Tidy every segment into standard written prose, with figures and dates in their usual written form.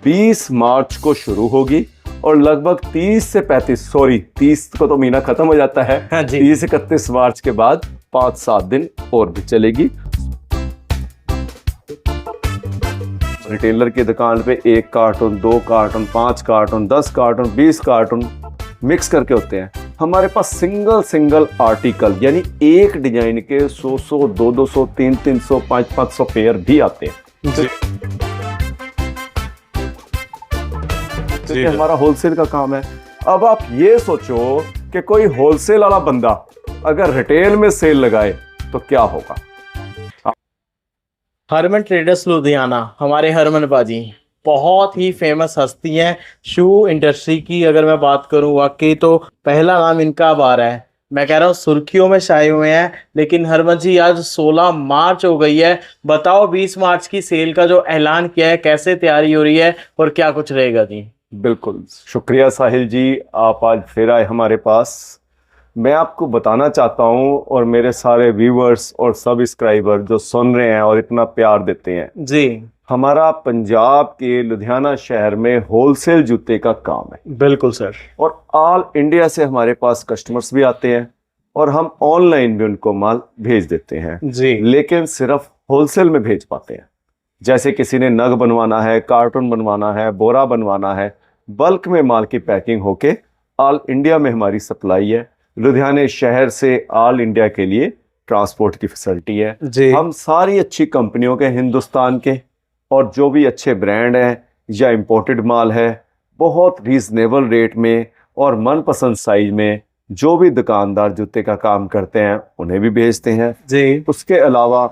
20 मार्च को शुरू होगी और लगभग 30 को तो महीना खत्म हो जाता है। हाँ जी। 30-31 मार्च के बाद 5-7 दिन और भी चलेगी। रिटेलर की दुकान पे 1 cartoon, 2 cartoon, 5 cartoon, 10 cartoon, 20 cartoon mix करके होते हैं। हमारे पास सिंगल आर्टिकल यानी एक डिजाइन के 100, 200, 300, 500 पेयर भी आते हैं। जी। क्योंकि हमारा होलसेल का काम है। अब आप ये सोचो कि कोई होलसेल वाला बंदा अगर रिटेल में सेल लगाए तो क्या होगा। हरमन ट्रेडर्स लुधियाना, हमारे हरमन बाजी बहुत ही फेमस हस्ती हैं शू इंडस्ट्री की। अगर मैं बात करूं वाकई तो पहला नाम इनका अब आ रहा है। मैं कह रहा हूं सुर्खियों में छाए हुए हैं। लेकिन हरमन जी आज 16 मार्च हो गई है, बताओ 20 मार्च की सेल का जो ऐलान किया है कैसे तैयारी हो रही है और क्या कुछ रहेगा जी। बिल्कुल, शुक्रिया साहिल जी, आप आज फिर आए हमारे पास। मैं आपको बताना चाहता हूं और मेरे सारे व्यूअर्स और सब्सक्राइबर जो सुन रहे हैं और इतना प्यार देते हैं जी, हमारा पंजाब के लुधियाना शहर में होलसेल जूते का काम है। बिल्कुल सर। और ऑल इंडिया से हमारे पास कस्टमर्स भी आते हैं और हम ऑनलाइन भी उनको माल भेज देते हैं जी, लेकिन सिर्फ होलसेल में भेज पाते हैं। जैसे किसी ने नग बनवाना है, कार्टून बनवाना है, बोरा बनवाना है, बल्क में माल की पैकिंग होके ऑल इंडिया में हमारी सप्लाई है। लुधियाने शहर से ऑल इंडिया के लिए ट्रांसपोर्ट की फैसिलिटी है जी। हम सारी अच्छी कंपनियों के हिंदुस्तान के और जो भी अच्छे ब्रांड हैं या इंपोर्टेड माल है बहुत रीजनेबल रेट में और मनपसंद साइज में जो भी दुकानदार जूते का काम करते हैं उन्हें भी भेजते हैं जी। उसके अलावा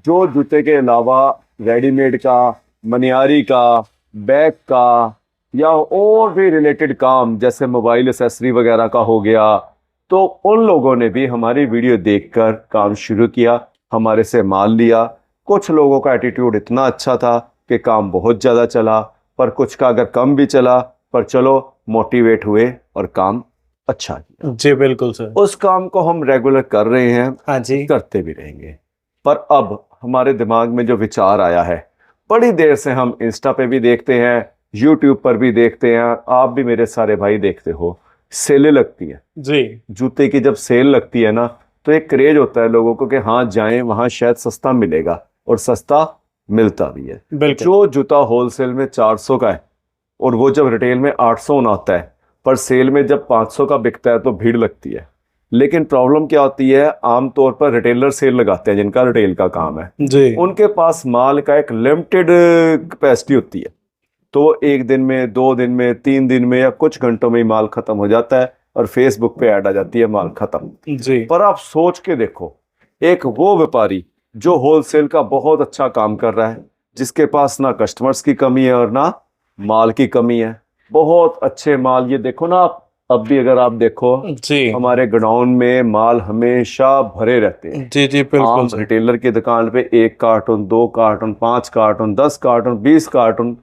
जो जूते के अलावा रेडीमेड का, मनियारी का, बैग का या और भी रिलेटेड काम जैसे मोबाइल एसेसरी वगैरह का हो गया, तो उन लोगों ने भी हमारी वीडियो देखकर काम शुरू किया, हमारे से माल लिया। कुछ लोगों का एटीट्यूड इतना अच्छा था कि काम बहुत ज़्यादा चला, पर कुछ का अगर कम भी चला पर चलो मोटिवेट हुए और काम अच्छा किया। जी बिल्कुल सर। उस काम को हम रेगुलर कर रहे हैं, हाँ जी। करते भी रहेंगे। पर अब हमारे दिमाग में जो विचार आया है, बड़ी देर से हम इंस्टा पे भी देखते हैं, यूट्यूब पर भी देखते हैं, आप भी मेरे सारे भाई देखते हो, सेलें लगती है जी, जूते की। जब सेल लगती है ना तो एक क्रेज होता है लोगों को कि हाँ जाएं वहां शायद सस्ता मिलेगा और सस्ता मिलता भी है। बिल्कुल। जो जूता होलसेल में 400 का है और वो जब रिटेल में 800 होना होता है, पर सेल में जब 500 का बिकता है तो भीड़ लगती है। लेकिन प्रॉब्लम क्या होती है, आमतौर पर रिटेलर सेल लगाते हैं जिनका रिटेल का काम है, जी, उनके पास माल का एक लिमिटेड कैपेसिटी होती है, तो 1 दिन में, 2 दिन में, 3 दिन में या कुछ घंटों में ही माल खत्म हो जाता है और फेसबुक पे ऐड आ जाती है माल खत्म। जी, पर आप सोच के देखो, एक वो व्यापारी जो होलसेल का बहुत अच्छा काम कर रहा है, जिसके पास ना कस्टमर्स की कमी है और ना माल की कमी है, बहुत अच्छे माल, ये देखो ना आप, अब भी अगर आप देखो जी, हमारे गोडाउन में माल हमेशा भरे रहते हैं। जी, जी बिल्कुल आम सर। रिटेलर की दुकान पे 1 cartoon, 2 cartoon, 5 cartoon, 10 cartoon, 20 cartoon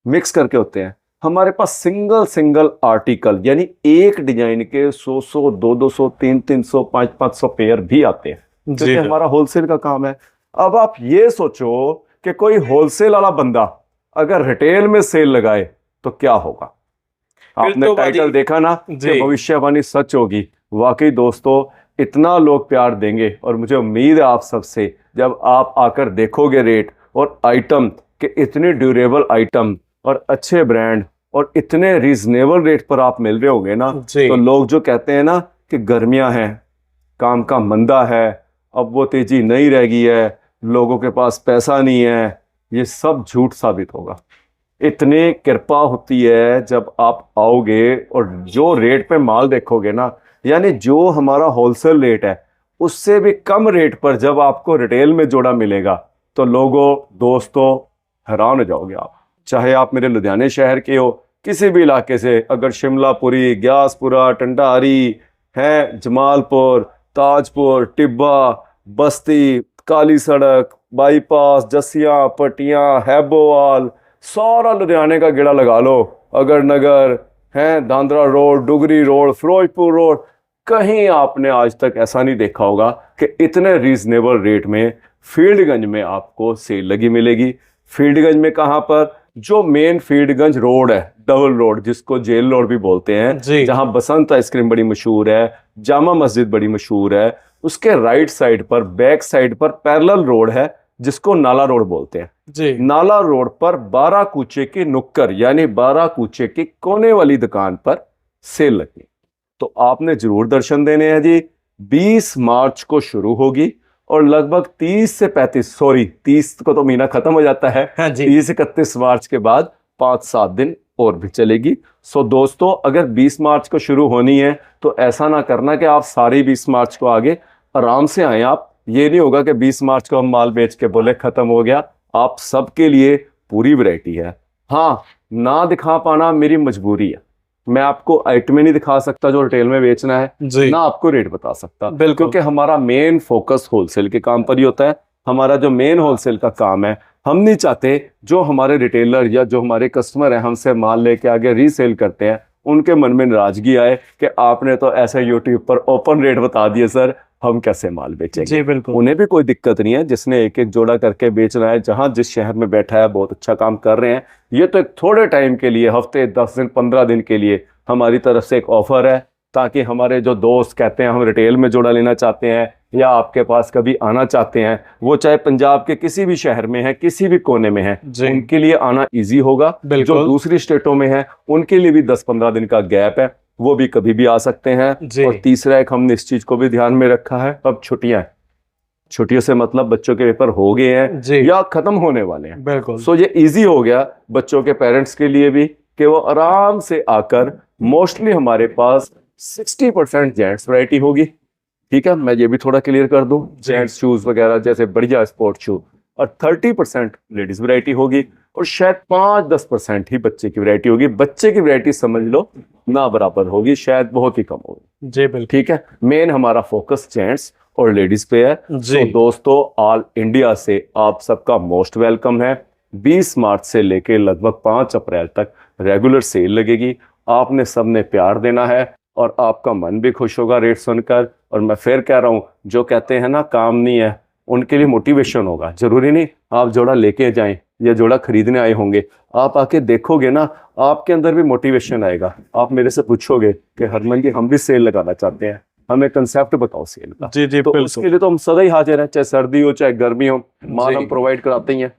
mix करके होते हैं। हमारे पास सिंगल आर्टिकल यानी एक डिजाइन के 100, 200, 300, 500 पेयर भी आते हैं क्योंकि हमारा होलसेल का काम है। अब आप ये सोचो कि कोई होलसेल वाला बंदा अगर रिटेल में सेल लगाए तो क्या होगा। आपने तो टाइटल देखा ना कि भविष्यवाणी सच होगी। वाकई दोस्तों, इतना लोग प्यार देंगे और मुझे उम्मीद है आप सबसे, जब आप आकर देखोगे रेट और आइटम के इतने ड्यूरेबल आइटम और अच्छे ब्रांड और इतने रीजनेबल रेट पर आप मिल रहे होंगे ना, तो लोग जो कहते हैं ना कि गर्मियां हैं, काम का मंदा है, अब वो तेजी नहीं रह गई है, लोगों के पास पैसा नहीं है, ये सब झूठ साबित होगा। इतनी कृपा होती है जब आप आओगे और जो रेट पे माल देखोगे ना, यानी जो हमारा होलसेल रेट है उससे भी कम रेट पर जब आपको रिटेल में जोड़ा मिलेगा तो लोगों, दोस्तों, हैरान हो जाओगे आप। चाहे आप मेरे लुधियाने शहर के हो, किसी भी इलाके से, अगर शिमलापुरी, ग्यासपुरा, टंडारी है, जमालपुर, ताजपुर, टिब्बा, बस्ती, काली सड़क, बाईपास, जसियां, पटियां, हैबोवाल, सारा लुधियाने का गेड़ा लगा लो, अगर नगर है, Dadra road, Dugri road, Firozpur road, कहीं आपने आज तक ऐसा नहीं देखा होगा कि इतने रीजनेबल रेट में फील्डगंज में आपको सेल लगी मिलेगी। फील्डगंज में कहाँ पर? जो मेन फीडगंज रोड है, डबल रोड जिसको जेल रोड भी बोलते हैं, जी जहां बसंत आइसक्रीम बड़ी मशहूर है, जामा मस्जिद बड़ी मशहूर है, उसके राइट साइड पर, बैक साइड पर पैरेलल रोड है जिसको नाला रोड बोलते हैं। जी नाला रोड पर 12 कूचे की नुक्कड़ यानी 12 कूचे की कोने वाली दुकान पर सेल लगी। तो आपने जरूर दर्शन देने हैं जी। 20 मार्च को शुरू होगी और लगभग 30 को तो महीना खत्म हो जाता है। हाँ जी 30-31 मार्च के बाद 5-7 दिन और भी चलेगी। सो दोस्तों, अगर 20 मार्च को शुरू होनी है तो ऐसा ना करना कि आप सारी 20 मार्च को आगे आराम से आए। आप ये नहीं होगा कि 20 मार्च को हम माल बेच के बोले खत्म हो गया। आप सबके लिए पूरी वैरायटी है। हाँ, ना दिखा पाना मेरी मजबूरी है। मैं आपको आइटमें नहीं दिखा सकता जो रिटेल में बेचना है, जी ना आपको रेट बता सकता, बिल्कुल। क्योंकि हमारा मेन फोकस होलसेल के काम पर ही होता है। हमारा जो मेन होलसेल का काम है, हम नहीं चाहते जो हमारे रिटेलर या जो हमारे कस्टमर हैं हमसे माल लेके आगे रीसेल करते हैं, उनके मन में नाराजगी आए कि आपने तो ऐसे यूट्यूब पर ओपन रेट बता दिए सर, हम कैसे माल बेचेंगे। जी बिल्कुल। उन्हें भी कोई दिक्कत नहीं है, जिसने एक एक जोड़ा करके बेचना है, जहां जिस शहर में बैठा है बहुत अच्छा काम कर रहे हैं। ये तो एक थोड़े टाइम के लिए, हफ्ते 10 दिन 15 दिन के लिए हमारी तरफ से एक ऑफर है, ताकि हमारे जो दोस्त कहते हैं हम रिटेल में जोड़ा लेना चाहते हैं या आपके पास कभी आना चाहते हैं, वो चाहे पंजाब के किसी भी शहर में है, किसी भी कोने में है, जी उनके लिए आना इजी होगा। बिल्कुल। जो दूसरी स्टेटों में है उनके लिए भी 10-15 दिन का गैप है, वो भी कभी भी आ सकते हैं। जी और तीसरा एक हमने इस चीज को भी ध्यान में रखा है, अब छुट्टियां हैं, छुट्टियों से मतलब बच्चों के पेपर हो गए हैं जी या खत्म होने वाले हैं। बिल्कुल। सो ये इजी हो गया बच्चों के पेरेंट्स के लिए भी कि वो आराम से आकर, मोस्टली हमारे पास 60% जेंट्स वैरायटी होगी। ठीक है, मैं ये भी थोड़ा क्लियर कर दूं, जेंट्स शूज वगैरह जैसे बढ़िया स्पोर्ट शू, और 30% लेडीज वैरायटी होगी और शायद 5-10% ही बच्चे की वैरायटी होगी। बच्चे की वैरायटी समझ लो ना बराबर होगी, शायद बहुत ही कम होगी। जी बिल्कुल। ठीक है, मेन हमारा फोकस जेंट्स और लेडीज पे है। जी। तो दोस्तों, ऑल इंडिया से आप सबका मोस्ट वेलकम है। 20 मार्च से लेके लगभग 5 अप्रैल तक रेगुलर सेल लगेगी। आपने सबने प्यार देना है और आपका मन भी खुश होगा रेट सुनकर। और मैं फिर कह रहा हूं, जो कहते हैं ना काम नहीं है, उनके लिए मोटिवेशन होगा। जरूरी नहीं आप जोड़ा लेके जाएं या जोड़ा खरीदने आए होंगे, आप आके देखोगे ना, आपके अंदर भी मोटिवेशन आएगा। आप मेरे से पूछोगे कि हरमन जी हम भी सेल लगाना चाहते हैं, हमें कंसेप्ट बताओ सेल का। जी जी तो बिल्कुल। उसके लिए तो हम सदा ही हाजिर हैं, चाहे सर्दी हो चाहे गर्मी हो, माल हम प्रोवाइड कराते ही हैं।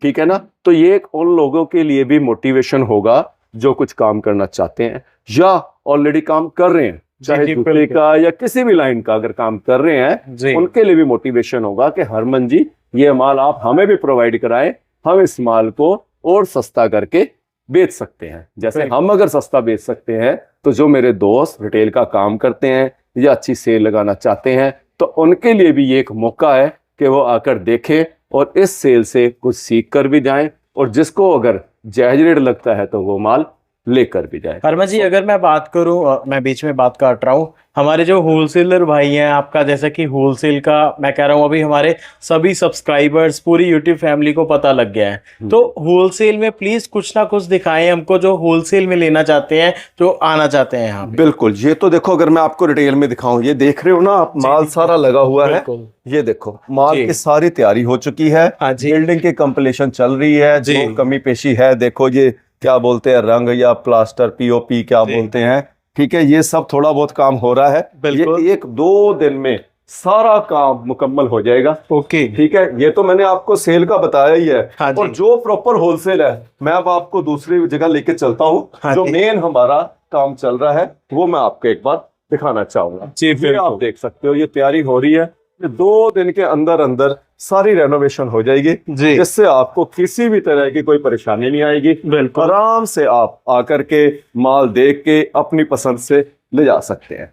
ठीक है ना, तो ये एक उन लोगों के लिए भी मोटिवेशन होगा जो कुछ काम करना चाहते हैं या ऑलरेडी काम कर रहे हैं, चाहे जी, जूते बिल्कुल। का या किसी भी लाइन का अगर काम कर रहे हैं, जी उनके लिए भी मोटिवेशन होगा कि हरमन जी ये माल आप हमें भी प्रोवाइड कराएं, हम इस माल को और सस्ता करके बेच सकते हैं। जैसे बिल्कुल। हम अगर सस्ता बेच सकते हैं, तो जो मेरे दोस्त रिटेल का काम करते हैं या अच्छी सेल लगाना चाहते हैं, तो उनके लिए भी ये एक मौका है कि वो आकर देखें और इस सेल से कुछ सीख कर भी जाएं, और जिसको अगर जायज रेट लगता है तो वो माल लेकर भी जाए। हरमन जी, अगर मैं बात करूं, मैं बीच में बात काट रहा हूं, हमारे जो होलसेलर भाई हैं आपका, जैसा कि होलसेल का मैं कह रहा हूं, अभी हमारे सभी सब्सक्राइबर्स पूरी यूट्यूब फैमिली को पता लग गया है। तो होलसेल में प्लीज कुछ ना कुछ दिखाएं हमको, जो होलसेल में लेना चाहते हैं, जो आना चाहते हैं यहाँ पे। बिल्कुल, ये तो देखो, अगर मैं आपको रिटेल में दिखाऊं, ये देख रहे हो ना आप, माल सारा लगा हुआ है। बिल्कुल। ये देखो, माल जी। की सारी तैयारी हो चुकी है, हाँ जी। बिल्डिंग की कंप्लीशन चल रही है। जी। जो कमी पेशी है, देखो ये क्या बोलते हैं, रंग या प्लास्टर, पीओपी क्या जी। बोलते हैं, ठीक है, ये सब थोड़ा बहुत काम हो रहा है। बिल्कुल। ये 1-2 दिन में सारा काम मुकम्मल हो जाएगा। ओके। ठीक है, ये तो मैंने आपको सेल का बताया ही है। हाँ जी। और जो प्रॉपर होलसेल है, मैं अब आपको दूसरी जगह लेके चलता हूँ। हाँ जो जी। मेन हमारा काम चल रहा है, वो मैं आपको एक बार दिखाना चाहूंगा। जी, ये बिल्कुल। आप देख सकते हो, ये तैयारी हो रही है। 2 दिन के अंदर अंदर सारी रेनोवेशन हो जाएगी, जी। जिससे आपको किसी भी तरह की कोई परेशानी नहीं आएगी। बिल्कुल। आराम से आप आकर के माल देख के अपनी पसंद से ले जा सकते हैं।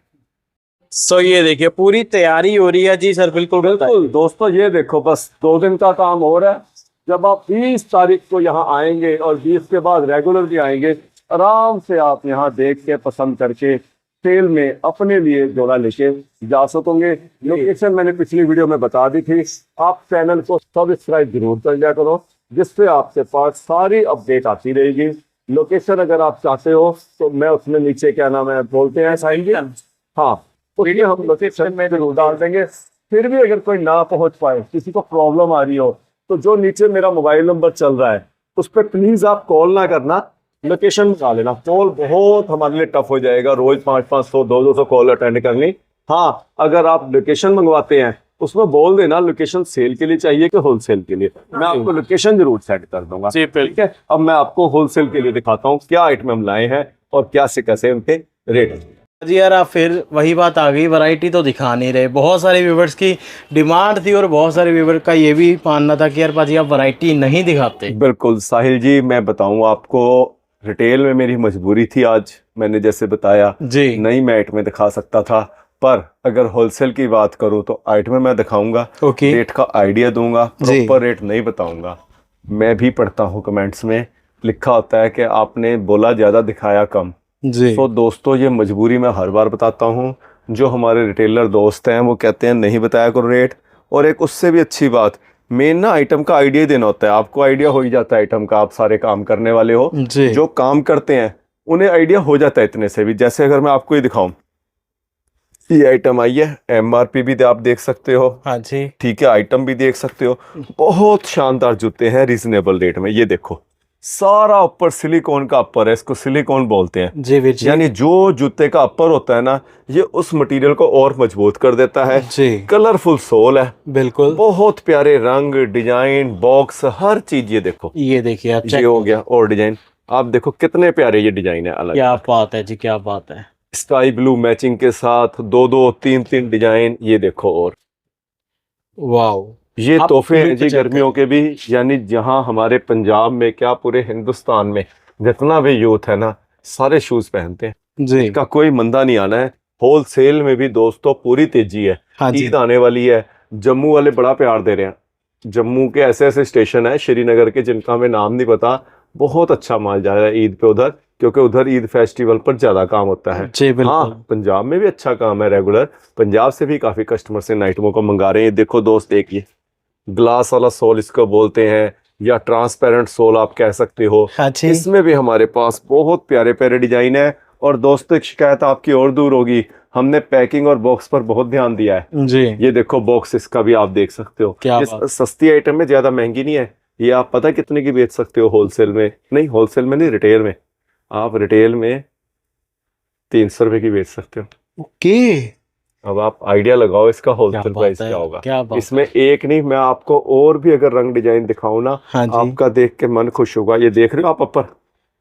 सो ये देखिए पूरी तैयारी हो रही है जी सर। बिल्कुल बिल्कुल दोस्तों, ये देखो, बस 2 दिन का काम हो रहा है। जब आप 20 तारीख को यहाँ आएंगे और 20 के बाद रेगुलर भी आएंगे, आराम से आप यहाँ देख के पसंद करके सेल में अपने लिए जोड़ा लेके जा सकोगे। लोकेशन मैंने पिछली वीडियो में बता दी थी। आप चैनल को सब्सक्राइब जरूर कर लिया करो, जिससे आपके पास सारी अपडेट आती रहेगी। लोकेशन अगर आप चाहते हो तो मैं उसमें नीचे, क्या नाम है बोलते हैं, साइन जी, हाँ, उसमें हम लोकेशन में जरूर डाल देंगे। फिर भी अगर कोई ना पहुंच पाए, किसी को प्रॉब्लम आ रही हो, तो जो नीचे मेरा मोबाइल नंबर चल रहा है, उस पर प्लीज आप कॉल ना करना, लोकेशन बता लेना। कॉल बहुत हमारे लिए टफ हो जाएगा, रोज 500 200 कॉल अटेंड करनी। हाँ, अगर आप लोकेशन मंगवाते हैं उसमें बोल देना लोकेशन सेल के लिए चाहिए कि होलसेल के लिए, मैं आपको लोकेशन जरूर सेट कर दूंगा। ठीक है, अब मैं आपको होलसेल के लिए दिखाता हूँ क्या आइटम हम लाए हैं और क्या से कैसे उनके रेट। जी यार, आप फिर वही बात आ गई, वैरायटी तो दिखा नहीं रहे। बहुत सारे व्यूवर्स की डिमांड थी और बहुत सारे व्यूवर का ये भी मानना था कि यार पाजी आप वैरायटी नहीं दिखाते। बिल्कुल साहिल जी, मैं बताऊं आपको, रिटेल में मेरी मजबूरी थी। आज मैंने जैसे बताया जी नहीं मैं आइटमें दिखा सकता था, पर अगर होलसेल की बात करूं तो आइटमें मैं दिखाऊंगा, ओके रेट का आइडिया दूंगा, जी। प्रॉपर रेट नहीं बताऊंगा। मैं भी पढ़ता हूं कमेंट्स में लिखा होता है कि आपने बोला ज़्यादा दिखाया कम। जी तो दोस्तों ये मजबूरी मैं हर बार बताता हूँ। जो हमारे रिटेलर दोस्त हैं वो कहते हैं नहीं बताया करो रेट, और एक उससे भी अच्छी बात, मेन ना आइटम का आइडिया देना होता है। आपको आइडिया हो ही जाता है आइटम का, आप सारे काम करने वाले हो, जी जो काम करते हैं उन्हें आइडिया हो जाता है इतने से भी। जैसे अगर मैं आपको ये दिखाऊं, ये आइटम आई है, एमआरपी भी आप देख सकते हो, हाँ जी ठीक है, आइटम भी देख सकते हो। बहुत शानदार जूते हैं रीजनेबल रेट में। ये देखो सारा ऊपर सिलिकॉन का अपर है, इसको सिलिकॉन बोलते हैं। जी वीर जी यानी जो जूते का अपर होता है ना, ये उस मटेरियल को और मजबूत कर देता है। जी कलरफुल सोल है, बिल्कुल। बहुत प्यारे रंग, डिजाइन, बॉक्स, हर चीज। ये देखो, ये देखिए आप ये चेक, हो गया और डिजाइन। आप देखो कितने प्यारे ये डिजाइन है अलग। क्या बात है जी, क्या बात है। स्काई ब्लू मैचिंग के साथ दो दो तीन तीन डिजाइन। ये देखो, और वाओ, ये आप तोहफे हैं लुक जी चेक गर्मियों के भी। यानी जहां हमारे पंजाब में क्या पूरे हिंदुस्तान में जितना भी यूथ है ना, सारे शूज पहनते हैं। जी इसका कोई मंदा नहीं आना है। होलसेल में भी दोस्तों पूरी तेजी है। हाँ जी ईद आने वाली है, जम्मू वाले बड़ा प्यार दे रहे हैं। जम्मू के ऐसे ऐसे स्टेशन है श्रीनगर के जिनका हमें नाम नहीं पता, बहुत अच्छा माल जा रहा है ईद पे उधर, क्योंकि उधर ईद फेस्टिवल पर ज्यादा काम होता है। जी बिल्कुल। हाँ, पंजाब में भी अच्छा काम है रेगुलर, पंजाब से भी काफी कस्टमर से आइटमों को मंगा रहे हैं। देखो दोस्त, एक ये ग्लास वाला सोल इसको बोलते हैं, या ट्रांसपेरेंट सोल आप कह सकते हो। हाँ जी इसमें भी हमारे पास बहुत प्यारे प्यारे डिजाइन है। और दोस्तों एक शिकायत आपकी और दूर होगी, हमने पैकिंग और बॉक्स पर बहुत ध्यान दिया है। जी, ये देखो बॉक्स इसका भी आप देख सकते हो। क्या ये बात। सस्ती आइटम है, ज्यादा महंगी नहीं है। ये आप पता कितने की बेच सकते हो होलसेल में? नहीं, होलसेल में नहीं, रिटेल में। आप रिटेल में 300 रुपए की बेच सकते हो। ओके, अब आप आइडिया लगाओ इसका क्या होलसेल प्राइस बात है, क्या होगा। क्या बात। इसमें एक नहीं, मैं आपको और भी अगर रंग डिजाइन दिखाऊं ना, हाँ जी आपका देख के मन खुश होगा। ये देख रहे हो आप अपर,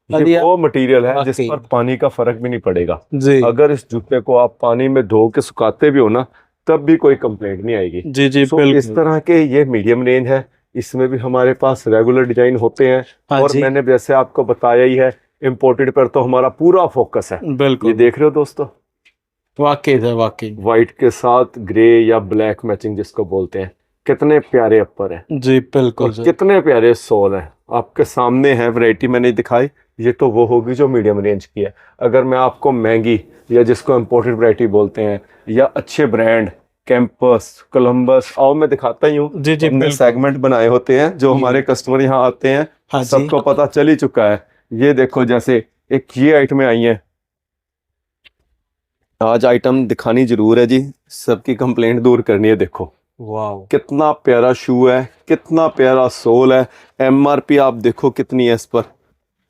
अरे ये यार, वो मटेरियल है जिस वाकई। पर पानी का फर्क भी नहीं पड़ेगा। जी अगर इस जूते को आप पानी में धो के सुखाते भी हो ना, तब भी कोई कंप्लेंट नहीं आएगी। जी जी सो इस बिल्कुल। तरह के ये मीडियम रेंज है। इसमें भी हमारे पास रेगुलर डिजाइन होते हैं। हाँ और जी मैंने जैसे आपको बताया ही है, इम्पोर्टेड पर तो हमारा पूरा फोकस है। ये बिल्कुल, देख रहे हो दोस्तों, वाकई सर वाकई। व्हाइट के साथ ग्रे या ब्लैक मैचिंग जिसको बोलते हैं। कितने प्यारे अपर है जी बिल्कुल और सर। कितने प्यारे सोल है। आपके सामने है, वैरायटी मैंने दिखाई। ये तो वो होगी जो मीडियम रेंज की है। अगर मैं आपको महंगी, या जिसको इम्पोर्टेड वैरायटी बोलते हैं, या अच्छे ब्रांड, कैंपस, कोलंबस, आओ मैं दिखाता ही हूँ। जी जी हमने बिल्कुल। सेगमेंट बनाए होते हैं, जो जी। हमारे कस्टमर यहाँ आते हैं हाँ जी सबको पता चल ही चुका है। ये देखो, जैसे एक ये आइटमें आई हैं, आज आइटम दिखानी जरूर है जी, सबकी कंप्लेंट दूर करनी है। देखो वाओ, कितना प्यारा शू है, कितना प्यारा सोल है। एमआरपी आप देखो कितनी है इस पर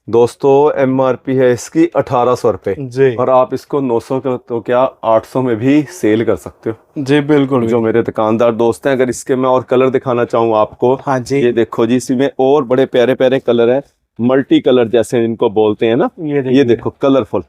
दोस्तों। एमआरपी है इसकी 1800 रुपये, जी और आप इसको 900 का तो क्या 800 में भी सेल कर सकते हो। जी बिल्कुल। जो मेरे दुकानदार दोस्त हैं, अगर इसके मैं और कलर दिखाना चाहूँ आपको, हाँ जी, ये देखो जी, इसमें और बड़े प्यारे प्यारे कलर हैं, मल्टी कलर जैसे इनको बोलते हैं ना। ये देखो कलरफुल,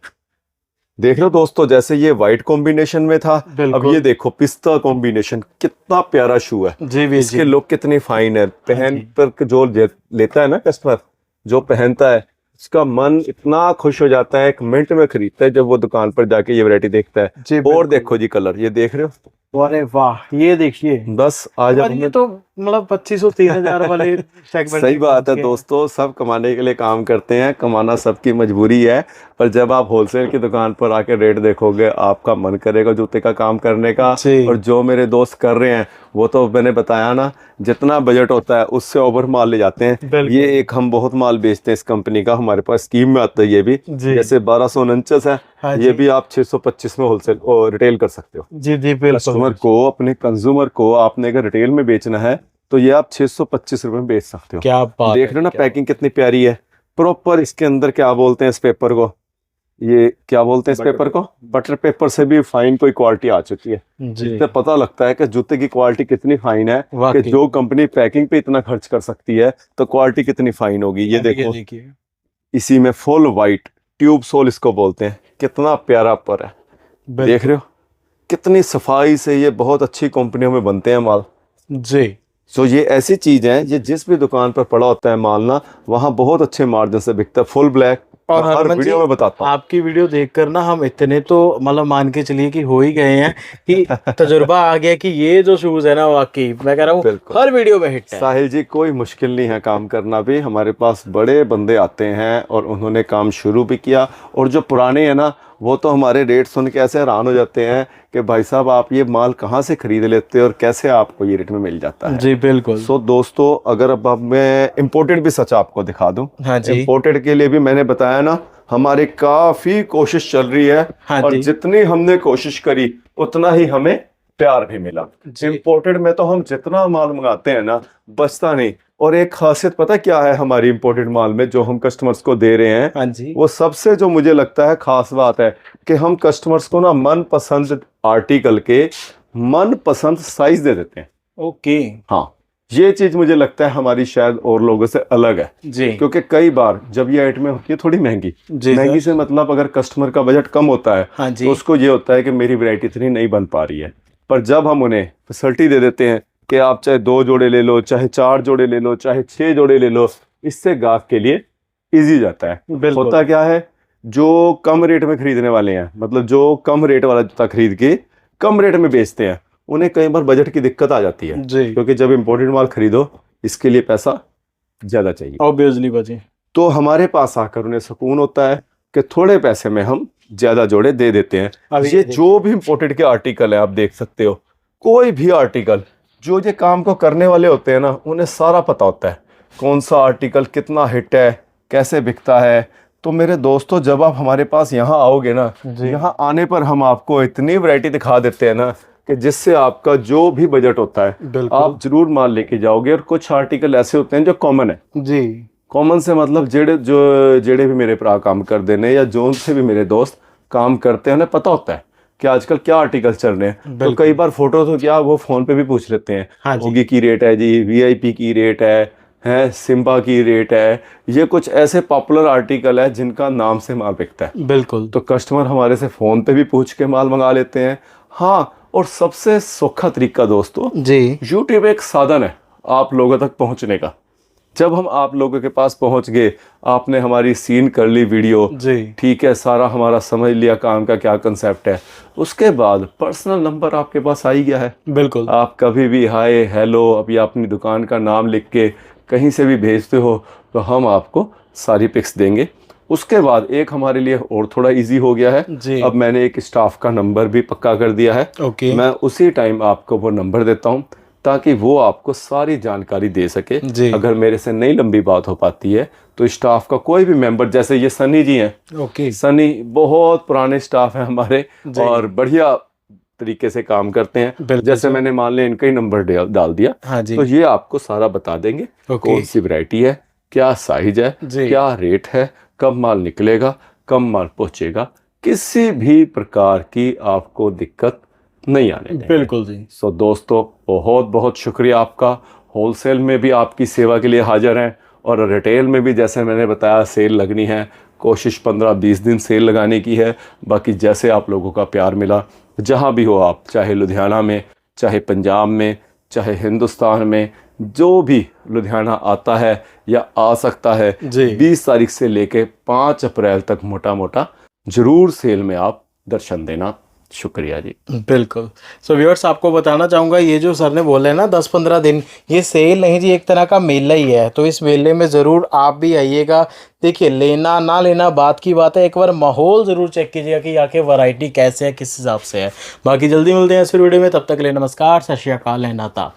देख रहे हो दोस्तों, जैसे ये व्हाइट कॉम्बिनेशन में था, अब बिल्कुल। ये देखो पिस्ता कॉम्बिनेशन। कितना प्यारा शू है, जी वीर इसके जी। लुक कितनी फाइन है। पहन जी। पर जो लेता है ना कस्टमर, जो पहनता है, उसका मन इतना खुश हो जाता है, एक मिनट में खरीदता है जब वो दुकान पर जाके ये वैरायटी देखता है। जी और बिल्कुल। देखो जी कलर, ये देख रहे हो, अरे वाह, ये देखिए, बस आज और ये तो मतलब 2500-3000 वाले सेगमेंट। सही बात है दोस्तों, सब कमाने के लिए काम करते हैं, कमाना सबकी मजबूरी है। पर जब आप होलसेल की दुकान पर आके रेट देखोगे, आपका मन करेगा जूते का काम करने का। जी। और जो मेरे दोस्त कर रहे हैं, वो तो मैंने बताया ना, जितना बजट होता है उससे ओवर माल ले जाते हैं। बिल्कुल। ये एक हम बहुत माल बेचते हैं इस कंपनी का, हमारे पास स्कीम में आता है ये भी। जी। जैसे 1249 है, हाँ ये जी। भी आप 625 में होलसेल और रिटेल कर सकते हो। जी जी बिल्कुल। कस्टमर को, अपने कंज्यूमर को आपने अगर रिटेल में बेचना है तो ये आप 625 रुपए में बेच सकते हो। क्या बात देख है, रहे हो ना क्या पैकिंग कितनी प्यारी है। प्रॉपर इसके अंदर क्या बोलते हैं इस पेपर को, ये क्या बोलते हैं इस पेपर को, बटर पेपर से भी फाइन कोई क्वालिटी आ चुकी है। जी इससे पता लगता है कि जूते की क्वालिटी कितनी फाइन है, कि वाकई। जो कंपनी पैकिंग पे इतना खर्च कर सकती है तो क्वालिटी कितनी फाइन होगी। ये देखो देखिए इसी में फुल वाइट ट्यूब सोल इसको बोलते हैं, कितना प्यारा पर है। देख रहे हो कितनी सफाई से, ये बहुत अच्छी कंपनियों में बनते हैं माल। जी। सो ये ऐसी चीज है, ये जिस भी दुकान पर पड़ा होता है माल ना, वहाँ बहुत अच्छे मार्जिन से बिकता है, फुल ब्लैक। और हर हरमन वीडियो जी, में बताता हूँ। आपकी वीडियो देखकर ना हम इतने तो मतलब मान के चलिए कि हो ही गए हैं कि तजुर्बा आ गया कि ये जो शूज है ना वाकई मैं कह रहा हूँ बिल्कुल। हर वीडियो में हिट है। साहिल जी कोई मुश्किल नहीं है काम करना भी, हमारे पास बड़े बंदे आते हैं और उन्होंने काम शुरू भी किया, और जो पुराने हैं ना वो तो हमारे रेट सुन के ऐसे हैरान हो जाते हैं कि भाई साहब आप ये माल कहाँ से खरीद लेते हो और कैसे आपको ये रेट में मिल जाता है। जी बिल्कुल। सो दोस्तों अगर अब मैं इम्पोर्टेड भी सच आपको दिखा दूं, हाँ जी। इम्पोर्टेड के लिए भी मैंने बताया ना हमारी काफी कोशिश चल रही है। हाँ और जी। जितनी हमने कोशिश करी उतना ही हमें प्यार भी मिला। जी। इम्पोर्टेड में तो हम जितना माल मंगाते हैं ना बचता नहीं। और एक खासियत पता क्या है हमारी इम्पोर्टेड माल में जो हम कस्टमर्स को दे रहे हैं, हाँ जी। वो सबसे जो मुझे लगता है खास बात है कि हम कस्टमर्स को ना मन पसंद आर्टिकल के मन पसंद साइज दे देते हैं। ओके। हाँ ये चीज मुझे लगता है हमारी शायद और लोगों से अलग है। जी। क्योंकि कई बार जब ये आइटमें होती है थोड़ी महंगी, जी महंगी सर। से मतलब अगर कस्टमर का बजट कम होता है हाँ जी। तो उसको ये होता है कि मेरी वैरायटी इतनी नहीं बन पा रही है। पर जब हम उन्हें फैसिलिटी दे देते हैं कि आप चाहे 2 जोड़े ले लो, चाहे 4 जोड़े ले लो, चाहे 6 जोड़े ले लो, इससे गाहक के लिए इजी जाता है। बिल्कुल। होता क्या है, जो कम रेट में खरीदने वाले हैं, मतलब जो कम रेट वाला जूता खरीद के कम रेट में बेचते हैं, उन्हें कई बार बजट की दिक्कत आ जाती है। जी। क्योंकि जब इम्पोर्टेड माल खरीदो इसके लिए पैसा ज्यादा चाहिए। ऑब्वियसली बाजी। तो हमारे पास आकर उन्हें सुकून होता है कि थोड़े पैसे में हम ज्यादा जोड़े दे देते हैं। अब ये जो भी इम्पोर्टेड के आर्टिकल है आप देख सकते हो, कोई भी आर्टिकल जो ये काम को करने वाले होते हैं ना उन्हें सारा पता होता है कौन सा आर्टिकल कितना हिट है, कैसे बिकता है। तो मेरे दोस्तों जब आप हमारे पास यहाँ आओगे ना, यहाँ आने पर हम आपको इतनी वैरायटी दिखा देते हैं ना कि जिससे आपका जो भी बजट होता है आप जरूर माल लेके जाओगे। और कुछ आर्टिकल ऐसे होते हैं जो कॉमन है। जी। कॉमन से मतलब जेड़े भी मेरे भरा काम कर देने या जो से भी मेरे दोस्त काम करते हैं उन्हें पता होता है कि आजकल क्या आर्टिकल चल रहे हैं। तो कई बार फोटो तो क्या वो फोन पे भी पूछ लेते हैं। हाँ जी। ओगी की रेट है जी, वीआईपी की रेट है सिम्बा की रेट है। ये कुछ ऐसे पॉपुलर आर्टिकल है जिनका नाम से माल बिकता है। बिल्कुल। तो कस्टमर हमारे से फोन पे भी पूछ के माल मंगा लेते हैं। हाँ, और सबसे सौखा तरीका दोस्तों जी, यूट्यूब एक साधन है आप लोगों तक पहुंचने का। जब हम आप लोगों के पास पहुंच गए, आपने हमारी सीन कर ली वीडियो, जी, ठीक है, सारा हमारा समझ लिया काम का क्या कंसेप्ट है, उसके बाद पर्सनल नंबर आपके पास आ ही गया है। बिल्कुल। आप कभी भी हाय हेलो अभी अपनी दुकान का नाम लिख के कहीं से भी भेजते हो तो हम आपको सारी पिक्स देंगे। उसके बाद एक हमारे लिए और थोड़ा इजी हो गया है, जी। अब मैंने एक स्टाफ का नंबर भी पक्का कर दिया है। ओके। मैं उसी टाइम आपको वो नंबर देता हूँ ताकि वो आपको सारी जानकारी दे सके। जी। अगर मेरे से नहीं लंबी बात हो पाती है तो स्टाफ का कोई भी मेंबर, जैसे ये सनी जी हैं, ओके। सनी बहुत पुराने स्टाफ हैं हमारे जी। और बढ़िया तरीके से काम करते हैं। बिल्कुल जैसे सर। मैंने मान लिया इनका ही नंबर डाल दिया, हाँ जी। तो ये आपको सारा बता देंगे ओके। कौन सी वैरायटी है, क्या साइज है, जी। क्या रेट है, कब माल निकलेगा, कब माल पहुंचेगा। किसी भी प्रकार की आपको दिक्कत नहीं आने देंगे। बिल्कुल जी। सो दोस्तों बहुत बहुत शुक्रिया आपका। होलसेल में भी आपकी सेवा के लिए हाजिर हैं और रिटेल में भी जैसे मैंने बताया सेल लगनी है, कोशिश 15-20 दिन सेल लगाने की है। बाकी जैसे आप लोगों का प्यार मिला, जहाँ भी हो आप, चाहे लुधियाना में, चाहे पंजाब में, चाहे हिंदुस्तान में, जो भी लुधियाना आता है या आ सकता है, जी। 20 तारीख से लेके 5 अप्रैल तक मोटा मोटा जरूर सेल में आप दर्शन देना। शुक्रिया जी। बिल्कुल। सो व्यूअर्स, आपको बताना चाहूँगा ये जो सर ने बोले ना 10-15 दिन, ये सेल नहीं जी, एक तरह का मेला ही है। तो इस मेले में ज़रूर आप भी आइएगा। देखिए, लेना ना लेना बात की बात है, एक बार माहौल ज़रूर चेक कीजिएगा कि आके वैरायटी कैसे है, किस हिसाब से है। बाकी जल्दी मिलते हैं इस वीडियो में, तब तक के लिए नमस्कार, सत श्री अकाल, नाता।